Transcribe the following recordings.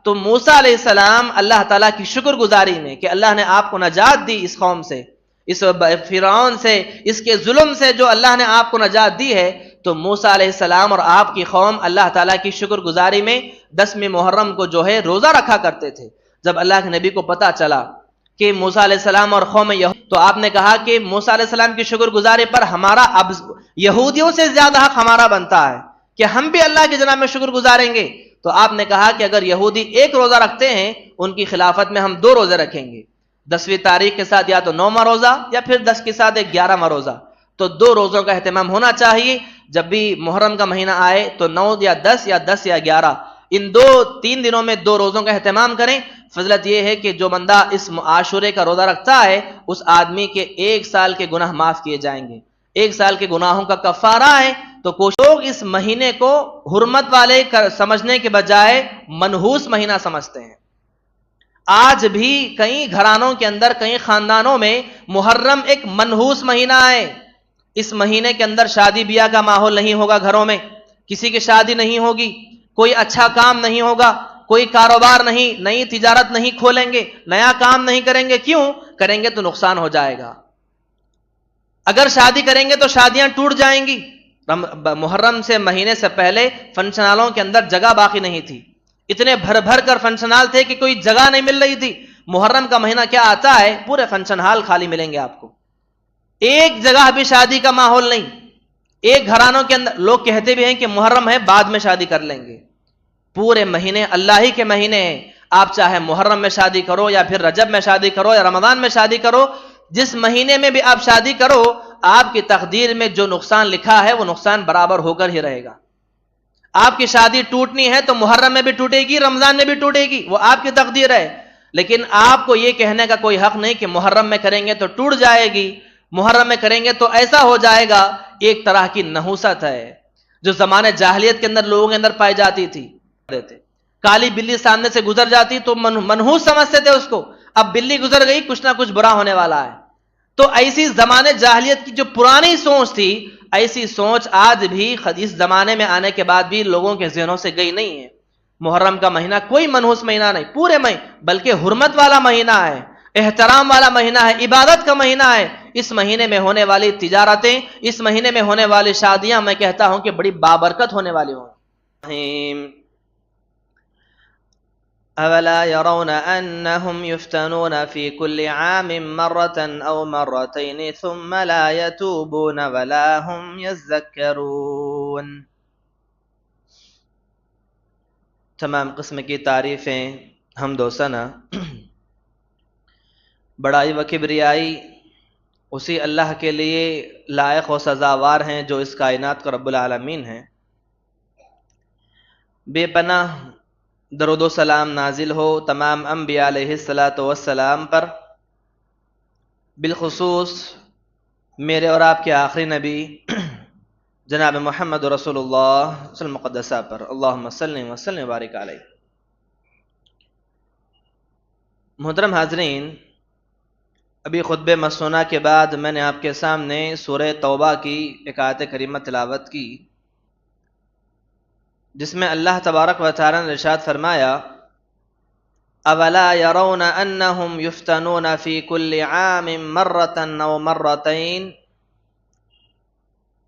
تو موسیٰ علیہ السلام اللہ تعالیٰ کی شکر گزاری میں کہ اللہ نے آپ کو نجات دی اس قوم سے، اس فرعون سے، اس کے ظلم سے جو اللہ نے آپ کو نجات دی ہے، تو موسیٰ علیہ السلام اور آپ کی قوم اللہ تعالیٰ کی شکر گزاری میں 10ویں محرم کو جو ہے روزہ رکھا کرتے تھے۔ جب اللہ کے نبی کو پتا چلا کہ موسیٰ علیہ السلام اور قوم تو آپ نے کہا کہ موسیٰ علیہ السلام کی شکر گزاری پر ہمارا اب یہودیوں سے زیادہ حق ہمارا بنتا ہے کہ ہم بھی اللہ کی جناب میں شکر گزاریں گے۔ تو آپ نے کہا کہ اگر یہودی ایک روزہ رکھتے ہیں، ان کی خلافت میں ہم 2 روزے رکھیں گے، 10ویں تاریخ کے ساتھ یا تو 9واں روزہ یا پھر 10 کے ساتھ ایک 11واں روزہ۔ تو 2 روزوں کا اہتمام ہونا چاہیے، جب بھی محرم کا مہینہ آئے تو 9 یا 10 یا 10 یا 11 ان 3 دنوں میں 2 روزوں کا اہتمام کریں۔ فضلت یہ ہے کہ جو بندہ اس عاشورے کا روزہ رکھتا ہے، اس آدمی کے 1 سال کے گناہ معاف کیے جائیں گے، 1 سال کے گناہوں کا کفارہ ہے۔ تو کچھ لوگ اس مہینے کو حرمت والے سمجھنے کے بجائے منحوس مہینہ سمجھتے ہیں۔ آج بھی کئی گھرانوں کے اندر، کئی خاندانوں میں محرم ایک منحوس مہینہ ہے۔ اس مہینے کے اندر شادی بیاہ کا ماحول نہیں ہوگا، گھروں میں کسی کی شادی نہیں ہوگی، کوئی اچھا کام نہیں ہوگا، کوئی کاروبار نہیں، نئی تجارت نہیں کھولیں گے، نیا کام نہیں کریں گے۔ کیوں کریں گے؟ تو نقصان ہو جائے گا۔ اگر شادی کریں گے تو شادیاں ٹوٹ جائیں گی۔ محرم سے مہینے سے پہلے فنکشن ہالوں کے اندر جگہ باقی نہیں تھی، اتنے بھر بھر کر فنکشن ہال تھے کہ کوئی جگہ نہیں مل رہی تھی۔ محرم کا مہینہ کیا آتا ہے، پورے فنکشن ہال خالی ملیں گے آپ کو، ایک جگہ بھی شادی کا ماحول نہیں۔ ایک گھرانوں کے اندر لوگ کہتے بھی ہیں کہ محرم ہے بعد میں شادی کر لیں گے، پورے مہینے اللہ ہی کے مہینے ہیں۔ آپ چاہے محرم میں شادی کرو یا پھر رجب میں شادی کرو یا رمضان میں شادی کرو، جس مہینے میں بھی آپ شادی کرو، آپ کی تقدیر میں جو نقصان لکھا ہے وہ نقصان برابر ہو کر ہی رہے گا۔ آپ کی شادی ٹوٹنی ہے تو محرم میں بھی ٹوٹے گی، رمضان میں بھی ٹوٹے گی، وہ آپ کی تقدیر ہے۔ لیکن آپ کو یہ کہنے کا کوئی حق نہیں کہ محرم میں کریں گے تو ٹوٹ جائے گی، محرم میں کریں گے تو ایسا ہو جائے گا۔ ایک طرح کی نحوست ہے جو زمانے جاہلیت کے اندر لوگوں کے اندر پائی جاتی تھی۔ کالی بلی سامنے سے گزر جاتی تو منحوس سمجھتے تھے اس کو، اب بلی گزر گئی کچھ نہ کچھ برا ہونے والا ہے۔ تو ایسی زمانے جاہلیت کی جو پرانی سوچ تھی، ایسی سوچ آج بھی اس زمانے میں آنے کے بعد بھی لوگوں کے ذہنوں سے گئی نہیں ہے۔ محرم کا مہینہ کوئی منحوس مہینہ نہیں، پورے مہینے بلکہ حرمت والا مہینہ ہے، احترام والا مہینہ ہے، عبادت کا مہینہ ہے۔ اس مہینے میں ہونے والی تجارتیں، اس مہینے میں ہونے والی شادیاں میں کہتا ہوں کہ بڑی بابرکت ہونے والی ہوں۔ أَوَلَا يَرَوْنَ أَنَّهُمْ يُفْتَنُونَ فِي كُلِّ عَامٍ مَرَّةً أَوْ مَرَّتَيْنِ ثُمَّ لَا يَتُوبُونَ وَلَا هُمْ يَذَّكَّرُونَ۔ تمام قسم کی تعریفیں، حمد و ثنا، بڑائی و کبریائی اسی اللہ کے لیے لائق و سزاوار ہیں جو اس کائنات کا رب العالمین ہیں۔ بے پناہ درود و سلام نازل ہو تمام انبیاء علیہ السلام پر، بالخصوص میرے اور آپ کے آخری نبی جناب محمد رسول اللہ صلی اللہ علیہ وسلم مقدسہ پر، اللہم صلی وسلم وبارک علیہ۔ محترم حاضرین، ابھی خطبہ مسنونہ کے بعد میں نے آپ کے سامنے سورہ توبہ کی ایک آیت کریمہ تلاوت کی، جس میں اللہ تبارک و تعالی نے ارشاد فرمایا، اولا یرون انہم یفتنون فی کل عام مرۃ او مرتین،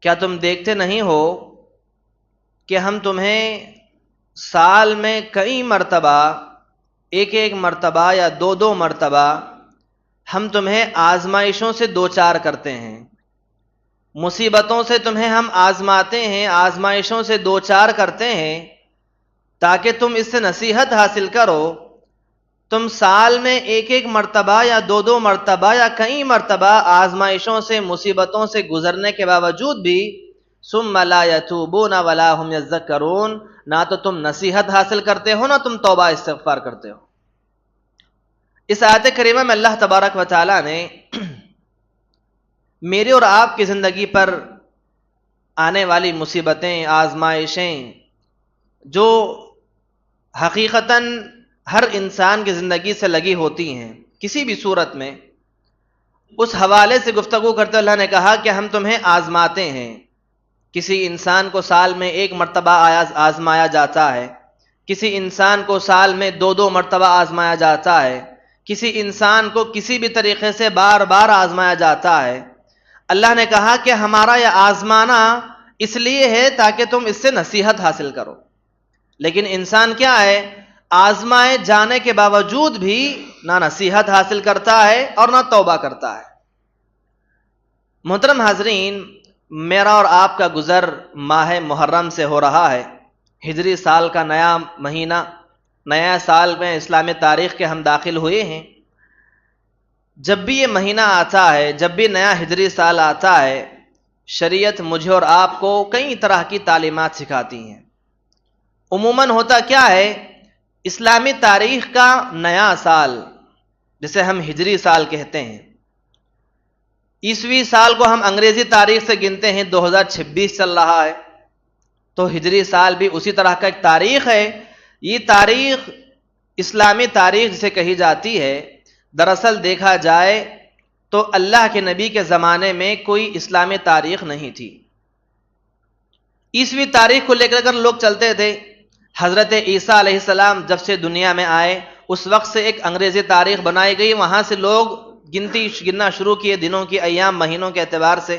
کیا تم دیکھتے نہیں ہو کہ ہم تمہیں سال میں کئی مرتبہ، ایک مرتبہ یا 2 مرتبہ ہم تمہیں آزمائشوں سے دوچار کرتے ہیں، مصیبتوں سے تمہیں ہم آزماتے ہیں، آزمائشوں سے دوچار کرتے ہیں تاکہ تم اس سے نصیحت حاصل کرو۔ تم سال میں ایک مرتبہ یا 2 مرتبہ یا کئی مرتبہ آزمائشوں سے، مصیبتوں سے گزرنے کے باوجود بھی ثم لا یتوبون ولا هم یذکرون، نہ تو تم نصیحت حاصل کرتے ہو، نہ تم توبہ استغفار کرتے ہو۔ اس آیت کریمہ میں اللہ تبارک و تعالی نے میرے اور آپ کی زندگی پر آنے والی مصیبتیں، آزمائشیں جو حقیقتاً ہر انسان کی زندگی سے لگی ہوتی ہیں کسی بھی صورت میں، اس حوالے سے گفتگو کرتے اللہ نے کہا کہ ہم تمہیں آزماتے ہیں۔ کسی انسان کو سال میں 1 مرتبہ آزمایا جاتا ہے، کسی انسان کو سال میں 2 مرتبہ آزمایا جاتا ہے، کسی انسان کو کسی بھی طریقے سے بار بار آزمایا جاتا ہے۔ اللہ نے کہا کہ ہمارا یہ آزمانا اس لیے ہے تاکہ تم اس سے نصیحت حاصل کرو، لیکن انسان کیا ہے، آزمائے جانے کے باوجود بھی نہ نصیحت حاصل کرتا ہے اور نہ توبہ کرتا ہے۔ محترم حاضرین، میرا اور آپ کا گزر ماہ محرم سے ہو رہا ہے، ہجری سال کا نیا مہینہ، نیا سال میں اسلامی تاریخ کے ہم داخل ہوئے ہیں۔ جب بھی یہ مہینہ آتا ہے، جب بھی نیا ہجری سال آتا ہے، شریعت مجھے اور آپ کو کئی طرح کی تعلیمات سکھاتی ہیں۔ عموماً ہوتا کیا ہے، اسلامی تاریخ کا نیا سال جسے ہم ہجری سال کہتے ہیں، عیسوی سال کو ہم انگریزی تاریخ سے گنتے ہیں، 2026 چل رہا ہے، تو ہجری سال بھی اسی طرح کا ایک تاریخ ہے۔ یہ تاریخ اسلامی تاریخ جسے کہی جاتی ہے، دراصل دیکھا جائے تو اللہ کے نبی کے زمانے میں کوئی اسلامی تاریخ نہیں تھی۔ عیسوی تاریخ کو لے کر لوگ چلتے تھے۔ حضرت عیسیٰ علیہ السلام جب سے دنیا میں آئے اس وقت سے ایک انگریزی تاریخ بنائی گئی، وہاں سے لوگ گننا شروع کیے دنوں کی، ایام، مہینوں کے اعتبار سے۔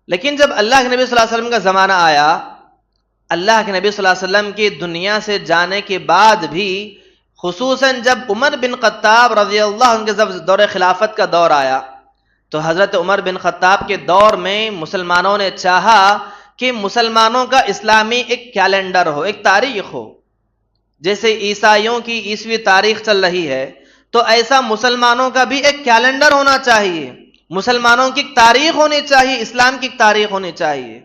لیکن جب اللہ کے نبی صلی اللہ علیہ وسلم کا زمانہ آیا، اللہ کے نبی صلی اللہ علیہ وسلم کی دنیا سے جانے کے بعد بھی، خصوصاً جب عمر بن خطاب رضی اللہ عنہ کے جب دور خلافت کا دور آیا، تو حضرت عمر بن خطاب کے دور میں مسلمانوں نے چاہا کہ مسلمانوں کا اسلامی ایک کیلنڈر ہو، ایک تاریخ ہو۔ جیسے عیسائیوں کی عیسوی تاریخ چل رہی ہے، تو ایسا مسلمانوں کا بھی ایک کیلنڈر ہونا چاہیے، مسلمانوں کی ایک تاریخ ہونی چاہیے، اسلام کی ایک تاریخ ہونی چاہیے۔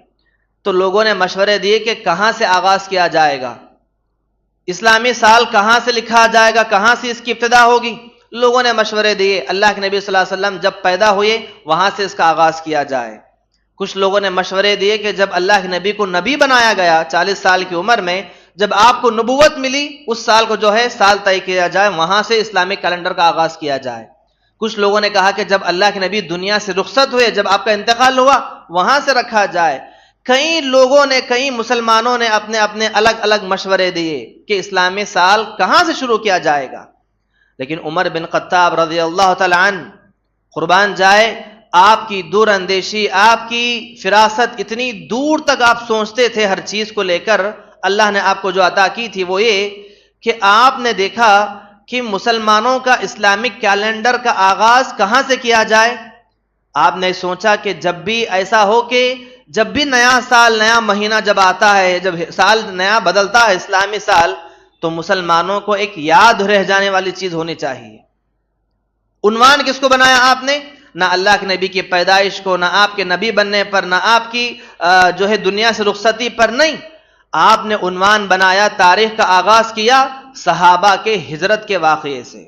تو لوگوں نے مشورے دیے کہ کہاں سے آغاز کیا جائے گا، اسلامی سال کہاں سے لکھا جائے گا، کہاں سے اس کی ابتدا ہوگی۔ لوگوں نے مشورے دیے، اللہ کے نبی صلی اللہ علیہ وسلم جب پیدا ہوئے وہاں سے اس کا آغاز کیا جائے۔ کچھ لوگوں نے مشورے دیے کہ جب اللہ کے نبی کو نبی بنایا گیا 40 سال کی عمر میں، جب آپ کو نبوت ملی، اس سال کو جو ہے سال طے کیا جائے، وہاں سے اسلامی کیلنڈر کا آغاز کیا جائے۔ کچھ لوگوں نے کہا کہ جب اللہ کے نبی دنیا سے رخصت ہوئے، جب آپ کا انتقال ہوا، وہاں سے رکھا جائے۔ کئی لوگوں نے، کئی مسلمانوں نے اپنے اپنے الگ الگ مشورے دیے کہ اسلامی سال کہاں سے شروع کیا جائے گا۔ لیکن عمر بن خطاب رضی اللہ تعالی عنہ، قربان جائے، آپ کی دور اندیشی، آپ کی فراست، اتنی دور تک آپ سوچتے تھے ہر چیز کو لے کر، اللہ نے آپ کو جو عطا کی تھی وہ یہ کہ آپ نے دیکھا کہ مسلمانوں کا اسلامک کیلنڈر کا آغاز کہاں سے کیا جائے۔ آپ نے سوچا کہ جب بھی ایسا ہو کہ جب بھی نیا سال، نیا مہینہ جب آتا ہے، جب سال نیا بدلتا ہے اسلامی سال، تو مسلمانوں کو ایک یاد رہ جانے والی چیز ہونی چاہیے۔ عنوان کس کو بنایا آپ نے؟ نہ اللہ کے نبی کی پیدائش کو، نہ آپ کے نبی بننے پر، نہ آپ کی جو ہے دنیا سے رخصتی پر، نہیں، آپ نے عنوان بنایا، تاریخ کا آغاز کیا صحابہ کے ہجرت کے واقعے سے۔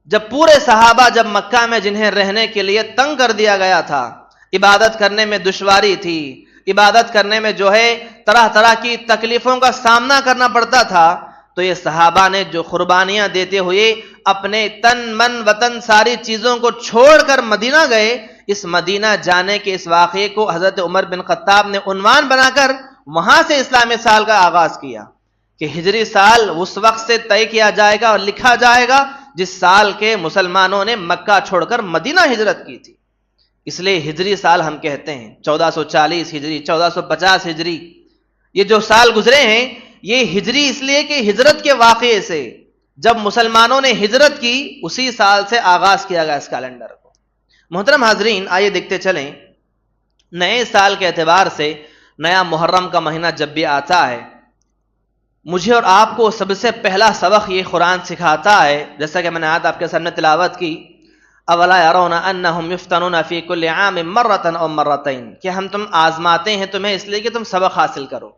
جب پورے صحابہ جب مکہ میں جنہیں رہنے کے لیے تنگ کر دیا گیا تھا، عبادت کرنے میں دشواری تھی، عبادت کرنے میں جو ہے طرح طرح کی تکلیفوں کا سامنا کرنا پڑتا تھا، تو یہ صحابہ نے جو قربانیاں دیتے ہوئے اپنے تن من وطن ساری چیزوں کو چھوڑ کر مدینہ گئے، اس مدینہ جانے کے اس واقعے کو حضرت عمر بن خطاب نے عنوان بنا کر وہاں سے اسلامی سال کا آغاز کیا کہ ہجری سال اس وقت سے طے کیا جائے گا اور لکھا جائے گا جس سال کے مسلمانوں نے مکہ چھوڑ کر مدینہ ہجرت کی تھی۔ اس لیے ہجری سال ہم کہتے ہیں 1440 ہجری، 1450 ہجری، یہ جو سال گزرے ہیں یہ ہجری اس لیے کہ ہجرت کے واقعے سے جب مسلمانوں نے ہجرت کی اسی سال سے آغاز کیا گیا اس کیلنڈر کو۔ محترم حاضرین، آئیے دیکھتے چلیں، نئے سال کے اعتبار سے نیا محرم کا مہینہ جب بھی آتا ہے، مجھے اور آپ کو سب سے پہلا سبق یہ قرآن سکھاتا ہے، جیسا کہ میں نے آج آپ کے سامنے تلاوت کی، اولا یرون انہم یفتنون فی کل عام مرۃ او مرتین، کہ ہم تم آزماتے ہیں تمہیں اس لیے کہ تم سبق حاصل کرو۔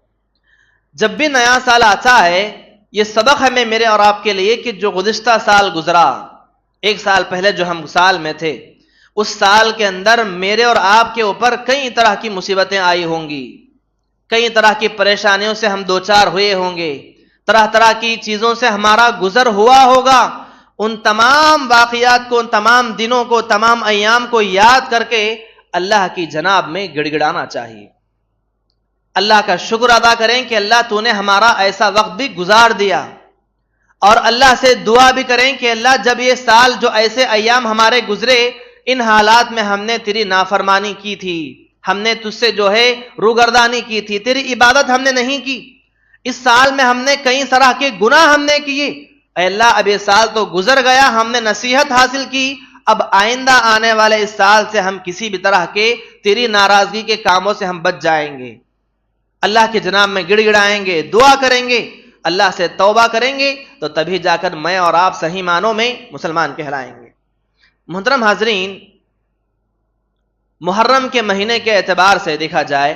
جب بھی نیا سال آتا ہے یہ سبق ہے میرے اور آپ کے لیے کہ جو گزشتہ سال گزرا، ایک سال پہلے جو ہم سال میں تھے، اس سال کے اندر میرے اور آپ کے اوپر کئی طرح کی مصیبتیں آئی ہوں گی، کئی طرح کی پریشانیوں سے ہم دوچار ہوئے ہوں گے، طرح طرح کی چیزوں سے ہمارا گزر ہوا ہوگا۔ ان تمام واقعات کو، ان تمام دنوں کو، تمام ایام کو یاد کر کے اللہ کی جناب میں گڑ گڑانا چاہیے۔ اللہ کا شکر ادا کریں کہ اللہ تو نے ہمارا ایسا وقت بھی گزار دیا، اور اللہ سے دعا بھی کریں کہ اللہ جب یہ سال جو ایسے ایام ہمارے گزرے، ان حالات میں ہم نے تیری نافرمانی کی تھی، ہم نے تجھ سے جو ہے روگردانی کی تھی، تیری عبادت ہم نے نہیں کی، اس سال میں ہم نے کئی طرح کے گناہ ہم نے کیے، اے اللہ اب یہ سال تو گزر گیا، ہم نے نصیحت حاصل کی، اب آئندہ آنے والے اس سال سے ہم کسی بھی طرح کے تیری ناراضگی کے کاموں سے ہم بچ جائیں گے، اللہ کے جناب میں گڑ گڑائیں گے، دعا کریں گے، اللہ سے توبہ کریں گے، تو تبھی جا کر میں اور آپ صحیح معنوں میں مسلمان کہلائیں گے۔ محترم حاضرین، محرم کے مہینے کے اعتبار سے دیکھا جائے،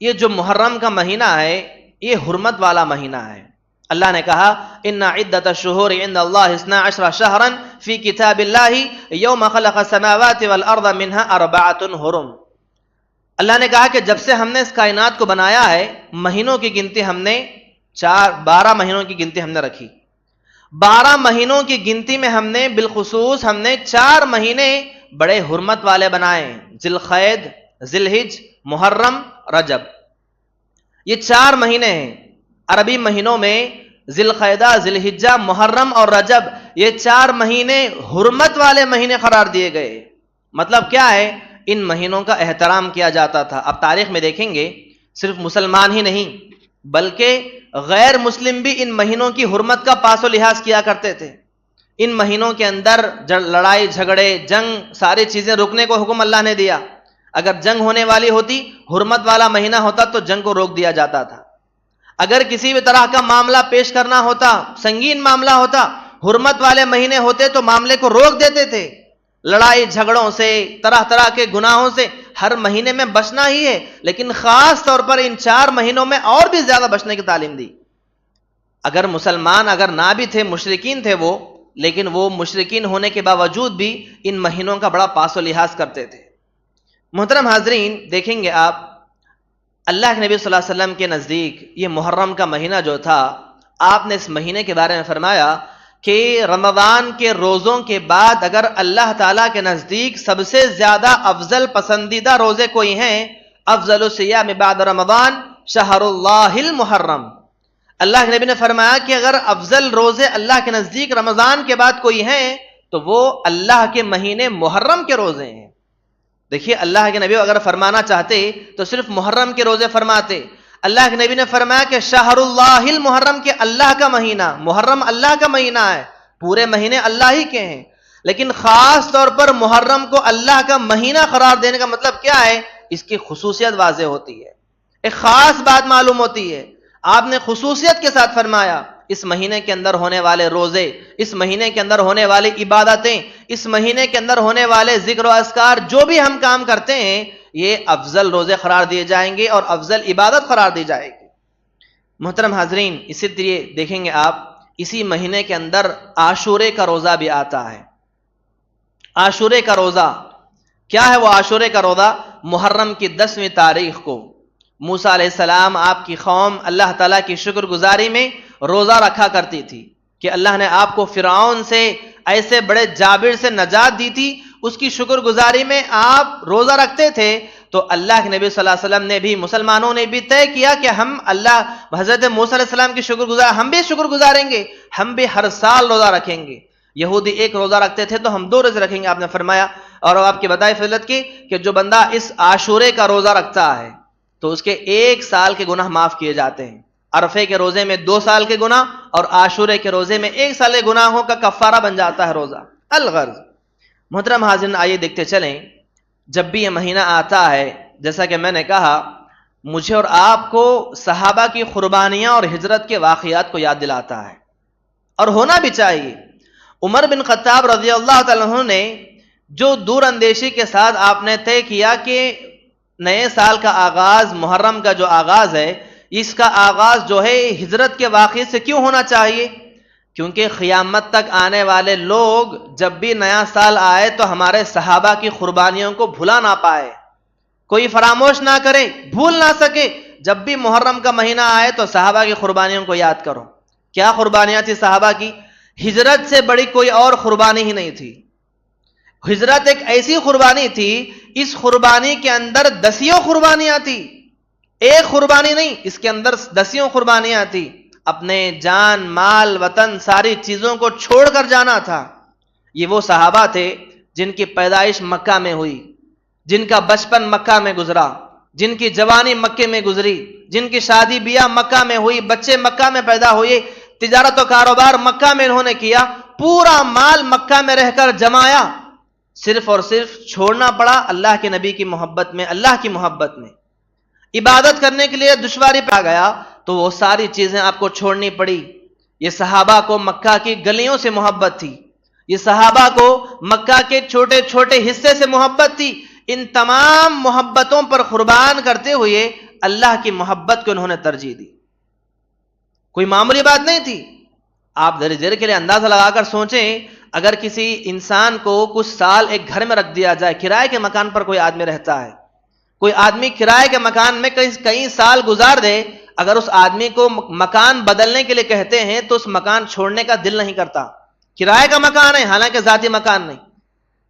یہ جو محرم کا مہینہ ہے یہ حرمت والا مہینہ ہے۔ اللہ نے کہا ان عدۃ الشہور عند اللہ 12 شہرا فی کتاب اللہ یوم خلق السماوات والارض منها 4 حرم۔ اللہ نے کہا کہ جب سے ہم نے اس کائنات کو بنایا ہے، مہینوں کی گنتی ہم نے 12 مہینوں کی گنتی ہم نے رکھی، 12 مہینوں کی گنتی میں ہم نے بالخصوص 4 مہینے بڑے حرمت والے بنائے، ذی القعدہ، ذی الحجہ، محرم، رجب۔ یہ 4 مہینے ہیں، عربی مہینوں میں ذی القعدہ، ذی الحجہ، محرم اور رجب، یہ 4 مہینے حرمت والے مہینے قرار دیے گئے۔ مطلب کیا ہے؟ ان مہینوں کا احترام کیا جاتا تھا۔ اب تاریخ میں دیکھیں گے صرف مسلمان ہی نہیں بلکہ غیر مسلم بھی ان مہینوں کی حرمت کا پاس و لحاظ کیا کرتے تھے۔ ان مہینوں کے اندر لڑائی جھگڑے، جنگ، ساری چیزیں رکنے کو حکم اللہ نے دیا۔ اگر جنگ ہونے والی ہوتی، حرمت والا مہینہ ہوتا تو جنگ کو روک دیا جاتا تھا۔ اگر کسی بھی طرح کا معاملہ پیش کرنا ہوتا، سنگین معاملہ ہوتا، حرمت والے مہینے ہوتے تو معاملے کو روک دیتے تھے۔ لڑائی جھگڑوں سے، طرح طرح کے گناہوں سے ہر مہینے میں بچنا ہی ہے، لیکن خاص طور پر ان 4 مہینوں میں اور بھی زیادہ بچنے کی تعلیم دی۔ اگر مسلمان اگر نہ بھی تھے، مشرکین تھے وہ، لیکن وہ مشرکین ہونے کے باوجود بھی ان مہینوں کا بڑا پاس و لحاظ کرتے تھے۔ محترم حاضرین، دیکھیں گے آپ اللہ کے نبی صلی اللہ علیہ وسلم کے نزدیک یہ محرم کا مہینہ جو تھا، آپ نے اس مہینے کے بارے میں فرمایا کہ رمضان کے روزوں کے بعد اگر اللہ تعالیٰ کے نزدیک سب سے زیادہ افضل پسندیدہ روزے کوئی ہیں، افضل الصیام بعد رمضان شہر اللہ المحرم۔ اللہ کے نبی نے فرمایا کہ اگر افضل روزے اللہ کے نزدیک رمضان کے بعد کوئی ہیں تو وہ اللہ کے مہینے محرم کے روزے ہیں۔ دیکھیے اللہ کے نبی اگر فرمانا چاہتے تو صرف محرم کے روزے فرماتے۔ اللہ کے نبی نے فرمایا کہ شہر اللہ المحرم، کے اللہ کا مہینہ، محرم اللہ کا مہینہ ہے، پورے مہینے اللہ ہی کے ہیں، لیکن خاص طور پر محرم کو اللہ کا مہینہ قرار دینے کا مطلب کیا ہے؟ اس کی خصوصیت واضح ہوتی ہے، ایک خاص بات معلوم ہوتی ہے۔ آپ نے خصوصیت کے ساتھ فرمایا اس مہینے کے اندر ہونے والے روزے، اس مہینے کے اندر ہونے والی عبادتیں، اس مہینے کے اندر ہونے والے ذکر و اذکار، جو بھی ہم کام کرتے ہیں یہ افضل روزے قرار دیے جائیں گے اور افضل عبادت قرار دی جائے گی۔ محترم حاضرین، اسی طرح دیکھیں گے آپ اسی مہینے کے اندر عاشورے کا روزہ بھی آتا ہے۔ عاشورے کا روزہ کیا ہے؟ وہ عاشورے کا روزہ محرم کی 10ویں تاریخ کو موسیٰ علیہ السلام، آپ کی قوم اللہ تعالیٰ کی شکر گزاری میں روزہ رکھا کرتی تھی کہ اللہ نے آپ کو فرعون سے، ایسے بڑے جابر سے نجات دی تھی، اس کی شکر گزاری میں آپ روزہ رکھتے تھے۔ تو اللہ کے نبی صلی اللہ علیہ وسلم نے بھی، مسلمانوں نے بھی طے کیا کہ ہم حضرت موسیٰ علیہ السلام کی شکر گزار، ہم بھی شکر گزاریں گے، ہم بھی ہر سال روزہ رکھیں گے۔ یہودی 1 روزہ رکھتے تھے تو ہم 2 روزے رکھیں گے، آپ نے فرمایا۔ اور آپ کی بتائی فضیلت کی کہ جو بندہ اس عاشورے کا روزہ رکھتا ہے تو اس کے 1 سال کے گناہ معاف کیے جاتے ہیں۔ عرفے کے روزے میں 2 سال کے گناہ اور عاشورے کے روزے میں 1 سال کے گناہوں کا کفارہ بن جاتا ہے روزہ۔ الغرض محترم حاضرین، آئیے دیکھتے چلیں، جب بھی یہ مہینہ آتا ہے، جیسا کہ میں نے کہا، مجھے اور آپ کو صحابہ کی قربانیاں اور ہجرت کے واقعات کو یاد دلاتا ہے، اور ہونا بھی چاہیے۔ عمر بن خطاب رضی اللہ تعالیٰ عنہ نے جو دور اندیشی کے ساتھ آپ نے طے کیا کہ نئے سال کا آغاز، محرم کا جو آغاز ہے، اس کا آغاز جو ہے ہجرت کے واقعے سے کیوں ہونا چاہیے؟ کیونکہ قیامت تک آنے والے لوگ جب بھی نیا سال آئے تو ہمارے صحابہ کی قربانیوں کو بھلا نہ پائے، کوئی فراموش نہ کرے، بھول نہ سکے۔ جب بھی محرم کا مہینہ آئے تو صحابہ کی قربانیوں کو یاد کرو۔ کیا قربانیاں تھی صحابہ کی؟ ہجرت سے بڑی کوئی اور قربانی ہی نہیں تھی۔ ہجرت ایک ایسی قربانی تھی، اس قربانی کے اندر 10 قربانیاں تھی۔ ایک قربانی نہیں، اس کے اندر 10 قربانیاں تھی. اپنے جان مال وطن ساری چیزوں کو چھوڑ کر جانا تھا. یہ وہ صحابہ تھے جن کی پیدائش مکہ میں ہوئی، جن کا بچپن مکہ میں گزرا، جن کی جوانی مکے میں گزری، جن کی شادی بیاہ مکہ میں ہوئی، بچے مکہ میں پیدا ہوئے، تجارت و کاروبار مکہ میں انہوں نے کیا، پورا مال مکہ میں رہ کر جمایا. صرف اور صرف چھوڑنا پڑا اللہ کے نبی کی محبت میں، اللہ کی محبت میں. عبادت کرنے کے لیے دشواری پا گیا تو وہ ساری چیزیں آپ کو چھوڑنی پڑی. یہ صحابہ کو مکہ کی گلیوں سے محبت تھی، یہ صحابہ کو مکہ کے چھوٹے چھوٹے حصے سے محبت تھی. ان تمام محبتوں پر قربان کرتے ہوئے اللہ کی محبت کو انہوں نے ترجیح دی. کوئی معمولی بات نہیں تھی. آپ ذرا دیر کے لیے اندازہ لگا کر سوچیں، اگر کسی انسان کو کچھ سال ایک گھر میں رکھ دیا جائے، کرائے کے مکان پر کوئی آدمی رہتا ہے، کوئی آدمی کرائے کے مکان میں کئی سال گزار دے، اگر اس آدمی کو مکان بدلنے کے لیے کہتے ہیں تو اس مکان چھوڑنے کا دل نہیں کرتا. کرائے کا مکان ہے، حالانکہ ذاتی مکان نہیں.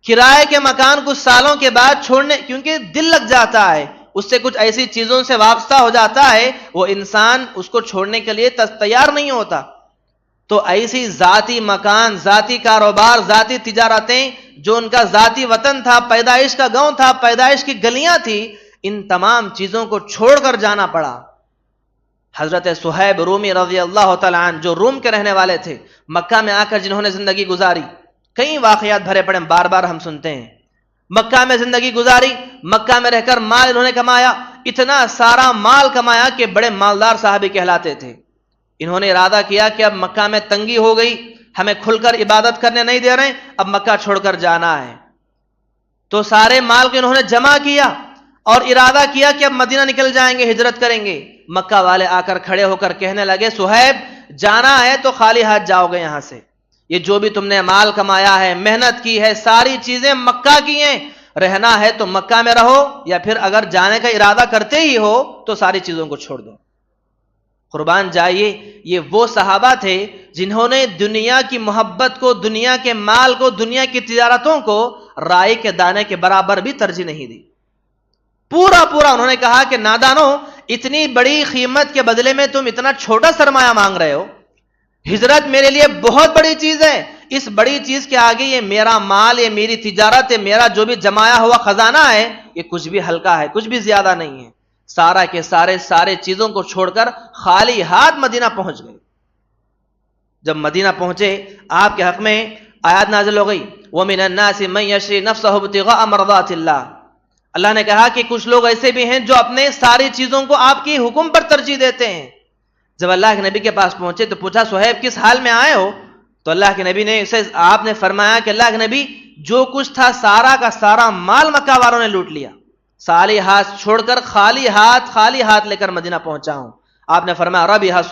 کرائے کے مکان کچھ سالوں کے بعد چھوڑنے، کیونکہ دل لگ جاتا ہے، اس سے کچھ ایسی چیزوں سے وابستہ ہو جاتا ہے، وہ انسان اس کو چھوڑنے کے لیے تیار نہیں ہوتا. تو ایسی ذاتی مکان، ذاتی کاروبار، ذاتی تجارتیں، جو ان کا ذاتی وطن تھا، پیدائش کا گاؤں تھا، پیدائش کی گلیاں تھی، ان تمام چیزوں کو چھوڑ کر جانا پڑا. حضرت صہیب رومی رضی اللہ تعالیٰ عنہ، جو روم کے رہنے والے تھے، مکہ میں آ کر جنہوں نے زندگی گزاری، کئی واقعات بھرے پڑے بار بار ہم سنتے ہیں. مکہ میں زندگی گزاری، مکہ میں رہ کر مال انہوں نے کمایا، اتنا سارا مال کمایا کہ بڑے مالدار صحابی کہلاتے تھے. انہوں نے ارادہ کیا کہ اب مکہ میں تنگی ہو گئی، ہمیں کھل کر عبادت کرنے نہیں دے رہے، اب مکہ چھوڑ کر جانا ہے. تو سارے مال کو انہوں نے جمع کیا اور ارادہ کیا کہ اب مدینہ نکل جائیں گے، ہجرت کریں گے. مکہ والے آ کر کھڑے ہو کر کہنے لگے، صہیب جانا ہے تو خالی ہاتھ جاؤ گے یہاں سے. یہ جو بھی تم نے مال کمایا ہے، محنت کی ہے، ساری چیزیں مکہ کی ہیں، رہنا ہے تو مکہ میں رہو، یا پھر اگر جانے کا ارادہ کرتے ہی ہو تو ساری چیزوں کو چھوڑ دو. قربان جائیے، یہ وہ صحابہ تھے جنہوں نے دنیا کی محبت کو، دنیا کے مال کو، دنیا کی تجارتوں کو رائی کے دانے کے برابر بھی ترجیح نہیں دی. پورا انہوں نے کہا کہ نادانو، اتنی بڑی قیمت کے بدلے میں تم اتنا چھوٹا سرمایہ مانگ رہے ہو. ہجرت میرے لیے بہت بڑی چیز ہے، اس بڑی چیز کے آگے یہ میرا مال، یہ میری تجارت ہے، میرا جو بھی جمایا ہوا خزانہ ہے، یہ کچھ بھی ہلکا ہے، کچھ بھی زیادہ نہیں ہے. سارا کے سارے چیزوں کو چھوڑ کر خالی ہاتھ مدینہ پہنچ گئے. جب مدینہ پہنچے، آپ کے حق میں آیات نازل ہو گئی، وَمِنَ النَّاسِ مَن يَشْرِي نَفْسَهُ ابْتِغَاءَ مَرْضَاتِ اللَّهِ. اللہ نے کہا کہ کچھ لوگ ایسے بھی ہیں جو اپنے ساری چیزوں کو آپ کی حکم پر ترجیح دیتے ہیں. جب اللہ کے نبی کے پاس پہنچے تو پوچھا، صہیب کس حال میں آئے ہو؟ تو اللہ کے نبی نے آپ نے فرمایا کہ اللہ کے نبی، جو کچھ تھا سارا کا سارا مال مکہ والوں نے لوٹ لیا، سالی ہاتھ چھوڑ کر خالی ہاتھ لے کر مدینہ پہنچا ہوں. آپ نے فرمایا، ربیہ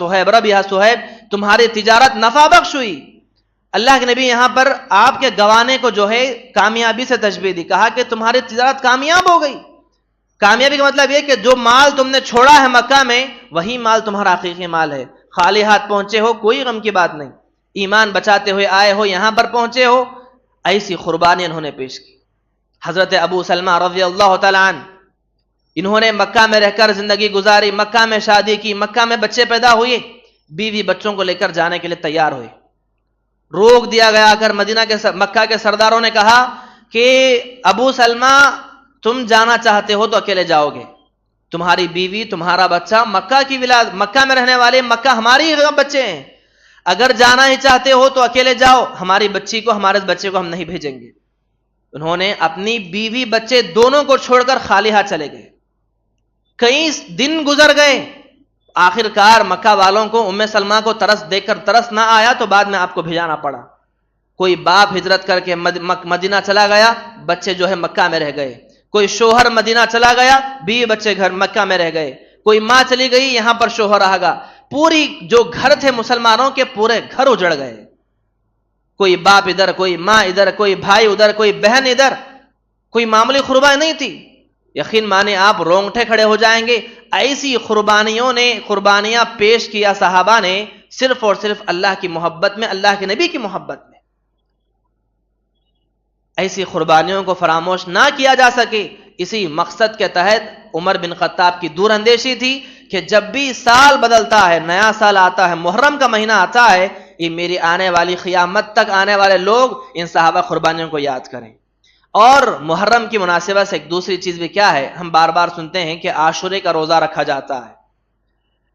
صہیب، تمہاری تجارت نفع بخش ہوئی. اللہ کے نبی یہاں پر آپ کے گوانے کو جو ہے کامیابی سے تشبیہ دی، کہا کہ تمہاری تجارت کامیاب ہو گئی. کامیابی کا مطلب یہ کہ جو مال تم نے چھوڑا ہے مکہ میں، وہی مال تمہارا حقیقی مال ہے. خالی ہاتھ پہنچے ہو، کوئی غم کی بات نہیں، ایمان بچاتے ہوئے آئے ہو، یہاں پر پہنچے ہو. ایسی قربانی انہوں نے پیش کی. حضرت ابو سلمہ رضی اللہ تعالیٰ عنہ، انہوں نے مکہ میں رہ کر زندگی گزاری، مکہ میں شادی کی، مکہ میں بچے پیدا ہوئے، بیوی بچوں کو لے کر جانے کے لیے تیار ہوئے. روک دیا گیا کر مکہ کے سرداروں نے کہا کہ ابو سلمہ تم جانا چاہتے ہو تو اکیلے جاؤ گے، تمہاری بیوی، تمہارا بچہ مکہ میں رہنے والے، مکہ ہماری بچے ہیں، اگر جانا ہی چاہتے ہو تو اکیلے جاؤ، ہماری بچی کو، ہمارے بچے کو ہم نہیں بھیجیں گے. انہوں نے اپنی بیوی بچے دونوں کو چھوڑ کر خالی ہاتھ چلے گئے. کئی دن گزر گئے، آخر کار مکہ والوں کو ام سلمہ کو ترس دیکھ کر ترس نہ آیا تو بعد میں آپ کو بھیجانا پڑا. کوئی باپ ہجرت کر کے مدینہ چلا گیا، بچے جو ہے مکہ میں رہ گئے. کوئی شوہر مدینہ چلا گیا، بیوی بچے گھر مکہ میں رہ گئے. کوئی ماں چلی گئی، یہاں پر شوہر رہا گا. پوری جو گھر تھے مسلمانوں کے، پورے گھر اجڑ گئے. کوئی باپ ادھر، کوئی ماں ادھر، کوئی بھائی ادھر، کوئی بہن ادھر. کوئی معمولی قربانی نہیں تھی. یقین مانے آپ رونگٹے کھڑے ہو جائیں گے. ایسی قربانیاں پیش کیا صحابہ نے، صرف اور صرف اللہ کی محبت میں، اللہ کے نبی کی محبت میں. ایسی قربانیوں کو فراموش نہ کیا جا سکے، اسی مقصد کے تحت عمر بن خطاب کی دور اندیشی تھی کہ جب بھی سال بدلتا ہے، نیا سال آتا ہے، محرم کا مہینہ آتا ہے، یہ میری آنے والی قیامت تک آنے والے لوگ ان صحابہ قربانیوں کو یاد کریں۔ اور محرم کی مناسبت سے ایک دوسری چیز بھی کیا ہے، ہم بار بار سنتے ہیں کہ عاشورے کا روزہ رکھا جاتا ہے۔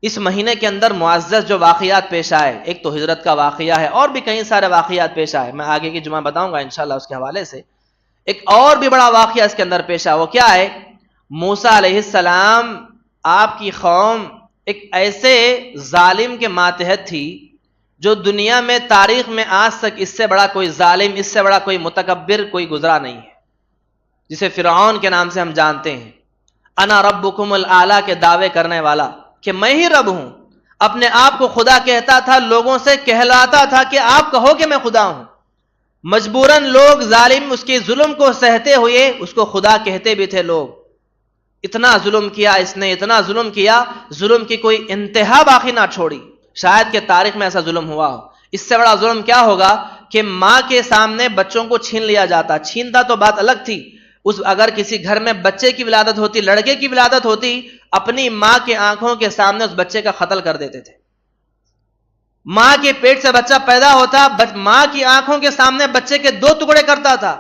اس مہینے کے اندر معزز جو واقعات پیش آئے، ایک تو ہجرت کا واقعہ ہے اور بھی کئی سارے واقعات پیش آئے، میں آگے کی جمعہ بتاؤں گا انشاءاللہ اس کے حوالے سے۔ ایک اور بھی بڑا واقعہ اس کے اندر پیش آیا، وہ کیا ہے؟ موسیٰ علیہ السلام، آپ کی قوم ایک ایسے ظالم کے ماتحت تھی جو دنیا میں تاریخ میں آج تک اس سے بڑا کوئی ظالم، اس سے بڑا کوئی متکبر کوئی گزرا نہیں ہے، جسے فرعون کے نام سے ہم جانتے ہیں۔ انا ربکم الاعلی کے دعوے کرنے والا کہ میں ہی رب ہوں، اپنے آپ کو خدا کہتا تھا، لوگوں سے کہلاتا تھا کہ آپ کہو کہ میں خدا ہوں۔ مجبوراً لوگ ظالم اس کے ظلم کو سہتے ہوئے اس کو خدا کہتے بھی تھے لوگ۔ اتنا ظلم کیا اس نے، اتنا ظلم کیا، ظلم کی کوئی انتہا باقی نہ چھوڑی۔ شاید کہ تاریخ میں ایسا ظلم ہوا ہو۔ اس سے بڑا ظلم کیا ہوگا کہ ماں کے سامنے بچوں کو چھین لیا جاتا۔ چھینتا تو بات الگ تھی، اگر کسی گھر میں بچے کی ولادت ہوتی، لڑکے کی ولادت ہوتی، اپنی ماں کے آنکھوں کے سامنے اس بچے کا قتل کر دیتے تھے۔ ماں کے پیٹ سے بچہ پیدا ہوتا، ماں کی آنکھوں کے سامنے بچے کے 2 ٹکڑے کرتا تھا۔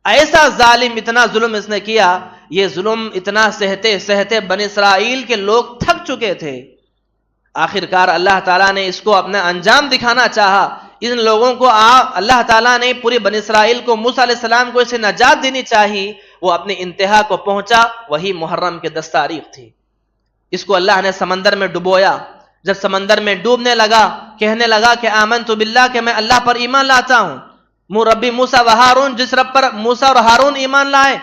ایسا ظالم، اتنا ظلم اس نے کیا، یہ ظلم اتنا سہتے سہتے بنی اسرائیل کے لوگ تھک چکے تھے۔ آخرکار اللہ تعالیٰ نے اس کو اپنا انجام دکھانا چاہا۔ ان لوگوں کو اللہ تعالیٰ نے پوری بنی اسرائیل کو، موسیٰ علیہ السلام کو اسے نجات دینی چاہی، وہ اپنی انتہا کو پہنچا، وہی محرم کے 10 تاریخ تھی۔ اس کو اللہ نے سمندر میں ڈبویا۔ جب سمندر میں ڈوبنے لگا، کہنے لگا کہ آمنت باللہ، کہ میں اللہ پر ایمان لاتا ہوں، ربی موسیٰ و ہارون، جس رب پر موسیٰ اور ہارون ایمان لائے۔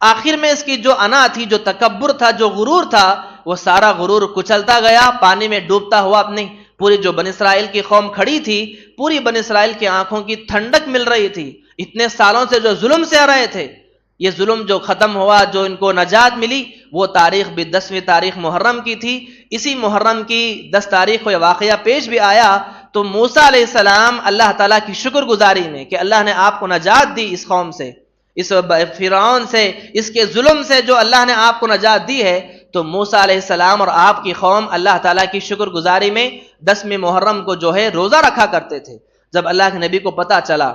آخر میں اس کی جو انا تھی، جو تکبر تھا، جو غرور تھا، وہ سارا غرور کچلتا گیا، پانی میں ڈوبتا ہوا اپنی پوری جو بنی اسرائیل کی قوم کھڑی تھی، پوری بنی اسرائیل کی آنکھوں کی ٹھنڈک مل رہی تھی۔ اتنے سالوں سے جو ظلم سے رہے تھے، یہ ظلم جو ختم ہوا، جو ان کو نجات ملی، وہ تاریخ بھی 10ویں تاریخ محرم کی تھی۔ اسی محرم کی 10 تاریخ کو یہ واقعہ پیش بھی آیا تو موسیٰ علیہ السلام اللہ تعالیٰ کی شکر گزاری میں کہ اللہ نے آپ کو نجات دی اس قوم سے، اس فرعون سے، اس کے ظلم سے جو اللہ نے آپ کو نجات دی ہے، تو موسیٰ علیہ السلام اور آپ کی قوم اللہ تعالیٰ کی شکر گزاری میں 10ویں محرم کو جو ہے روزہ رکھا کرتے تھے۔ جب اللہ کے نبی کو پتا چلا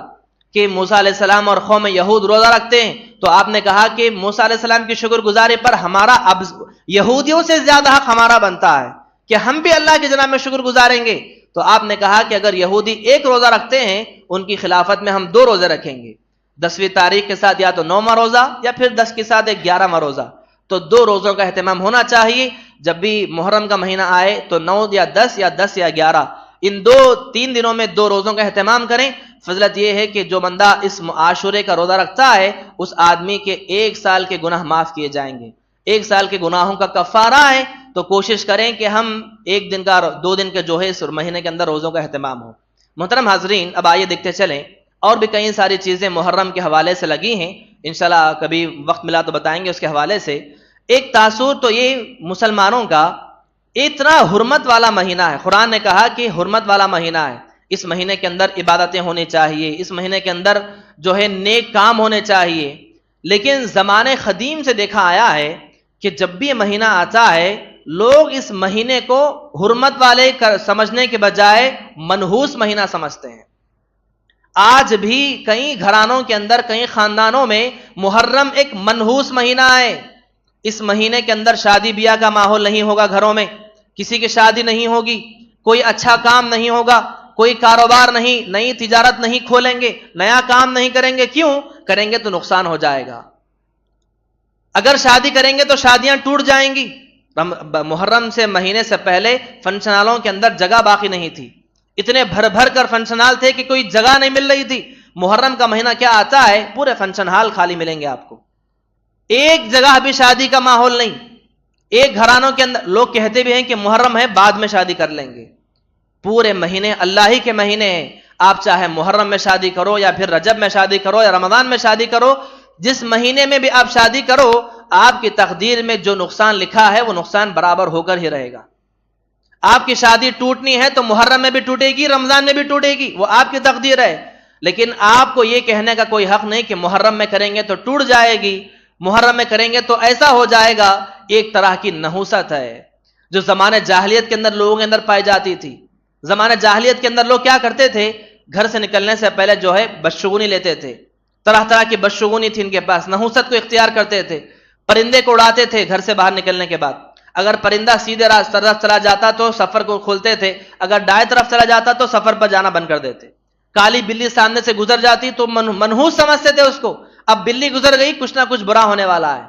کہ موسیٰ علیہ السلام اور قوم یہود روزہ رکھتے ہیں، تو آپ نے کہا کہ موسیٰ علیہ السلام کی شکر گزاری پر ہمارا اب یہودیوں سے زیادہ حق ہمارا بنتا ہے کہ ہم بھی اللہ کی جناب میں شکر گزاریں گے۔ تو آپ نے کہا کہ اگر یہودی 1 روزہ رکھتے ہیں، ان کی خلافت میں ہم 2 روزے رکھیں گے، 10ویں تاریخ کے ساتھ یا تو 9واں روزہ یا پھر 10 کے ساتھ ایک 11واں روزہ۔ تو 2 روزوں کا اہتمام ہونا چاہیے۔ جب بھی محرم کا مہینہ آئے تو 9 یا 10 یا 10 یا 11، ان 3 دنوں میں 2 روزوں کا اہتمام کریں۔ فضلت یہ ہے کہ جو بندہ اس عاشورے کا روزہ رکھتا ہے، اس آدمی کے 1 سال کے گناہ معاف کیے جائیں گے۔ 1 سال کے گناہوں کا کفارہ ہے، تو کوشش کریں کہ ہم 1 دن کا 2 دن کے جو ہے اس مہینے کے اندر روزوں کا اہتمام ہو۔ محترم حاضرین، اب آئیے دیکھتے چلیں، اور بھی کئی ساری چیزیں محرم کے حوالے سے لگی ہیں، انشاءاللہ کبھی وقت ملا تو بتائیں گے اس کے حوالے سے۔ ایک تاثر تو یہ مسلمانوں کا اتنا حرمت والا مہینہ ہے، قرآن نے کہا کہ حرمت والا مہینہ ہے، اس مہینے کے اندر عبادتیں ہونی چاہیے، اس مہینے کے اندر جو ہے نیک کام ہونے چاہیے۔ لیکن زمانے قدیم سے دیکھا آیا ہے کہ جب بھی یہ مہینہ آتا ہے، لوگ اس مہینے کو حرمت والے سمجھنے کے بجائے منحوس مہینہ سمجھتے ہیں۔ آج بھی کئی گھرانوں کے اندر، کئی خاندانوں میں محرم ایک منحوس مہینہ ہے۔ اس مہینے کے اندر شادی بیاہ کا ماحول نہیں ہوگا، گھروں میں کسی کی شادی نہیں ہوگی، کوئی اچھا کام نہیں ہوگا، کوئی کاروبار نہیں، نئی تجارت نہیں کھولیں گے، نیا کام نہیں کریں گے۔ کیوں کریں گے؟ تو نقصان ہو جائے گا۔ اگر شادی کریں گے تو شادیاں ٹوٹ جائیں گی۔ محرم سے مہینے سے پہلے فنکشن ہالوں کے اندر جگہ باقی نہیں تھی، اتنے بھر بھر کر فنکشن ہال تھے کہ کوئی جگہ نہیں مل رہی تھی۔ محرم کا مہینہ کیا آتا ہے، پورے فنکشن ہال خالی ملیں گے آپ کو، ایک جگہ بھی شادی کا ماحول نہیں۔ ایک گھرانوں کے اندر لوگ کہتے بھی ہیں کہ محرم ہے، بعد میں شادی کر لیں گے۔ پورے مہینے اللہ ہی کے مہینے ہیں، آپ چاہے محرم میں شادی کرو یا پھر رجب میں شادی کرو یا رمضان میں شادی کرو، جس مہینے میں بھی آپ شادی کرو، آپ کی تقدیر میں جو نقصان لکھا ہے وہ نقصان برابر ہو کر ہی رہے گا۔ آپ کی شادی ٹوٹنی ہے تو محرم میں بھی ٹوٹے گی، رمضان میں بھی ٹوٹے گی، وہ آپ کی تقدیر ہے۔ لیکن آپ کو یہ کہنے کا کوئی حق نہیں کہ محرم میں کریں گے تو ٹوٹ جائے گی، محرم میں کریں گے تو ایسا ہو جائے گا۔ ایک طرح کی نحوست ہے جو زمانے جاہلیت کے اندر لوگوں کے اندر پائی جاتی تھی۔ زمانے جاہلیت کے اندر لوگ کیا کرتے تھے، گھر سے نکلنے سے پہلے جو ہے بدشگونی لیتے تھے، طرح طرح کی بدشگونی تھی ان کے پاس، نحوست کو اختیار کرتے تھے، پرندے کو اڑاتے تھے گھر سے باہر نکلنے کے بعد۔ اگر پرندہ سیدھے طرف چلا جاتا تو سفر کو کھولتے تھے، اگر دائیں طرف چلا جاتا تو سفر پر جانا بند کر دیتے۔ کالی بلی سامنے سے گزر جاتی تو منحوس سمجھتے تھے اس کو، اب بلی گزر گئی کچھ نہ کچھ برا ہونے والا ہے۔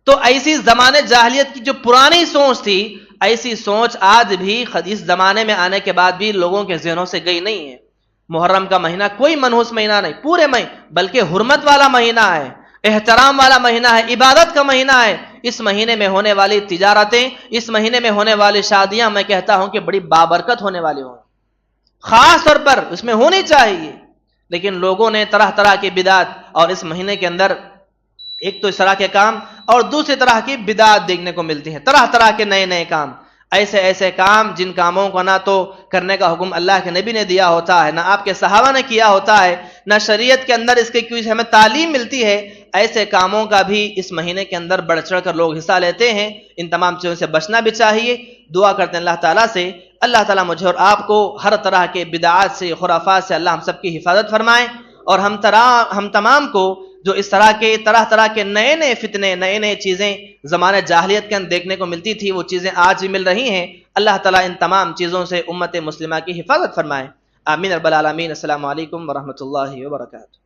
تو ایسی زمانے جاہلیت کی جو پرانی سوچ تھی، ایسی سوچ آج بھی اس زمانے میں آنے کے بعد بھی لوگوں کے ذہنوں سے گئی نہیں ہے۔ محرم کا مہینہ کوئی منحوس مہینہ نہیں، پورے مہینے بلکہ حرمت والا مہینہ ہے، احترام والا مہینہ ہے، عبادت کا مہینہ ہے۔ اس مہینے میں ہونے والی تجارتیں، اس مہینے میں ہونے والی شادیاں میں کہتا ہوں کہ بڑی بابرکت ہونے والی ہوں، خاص طور پر اس میں ہونی چاہیے۔ لیکن لوگوں نے طرح طرح کی بدعت، اور اس مہینے کے اندر ایک تو اس طرح کے کام اور دوسری طرح کی بدعت دیکھنے کو ملتی ہے، طرح طرح کے نئے نئے کام، ایسے ایسے کام جن کاموں کو نہ تو کرنے کا حکم اللہ کے نبی نے دیا ہوتا ہے، نہ آپ کے صحابہ نے کیا ہوتا ہے، نہ شریعت کے اندر اس کی کوئی ہمیں تعلیم ملتی ہے، ایسے کاموں کا بھی اس مہینے کے اندر بڑھ چڑھ کر لوگ حصہ لیتے ہیں۔ ان تمام چیزوں سے بچنا بھی چاہیے۔ دعا کرتے ہیں اللہ تعالیٰ سے، اللہ تعالیٰ مجھے اور آپ کو ہر طرح کے بدعات سے، خرافات سے اللہ ہم سب کی حفاظت فرمائے، اور ہم تمام کو جو اس طرح کے نئے نئے فتنے، نئے نئے چیزیں زمانے جاہلیت کے اندر دیکھنے کو ملتی تھی، وہ چیزیں آج بھی مل رہی ہیں، اللہ تعالیٰ ان تمام چیزوں سے امت مسلمہ کی حفاظت فرمائے۔ آمین رب العالمین۔ السلام علیکم ورحمۃ اللہ وبرکاتہ۔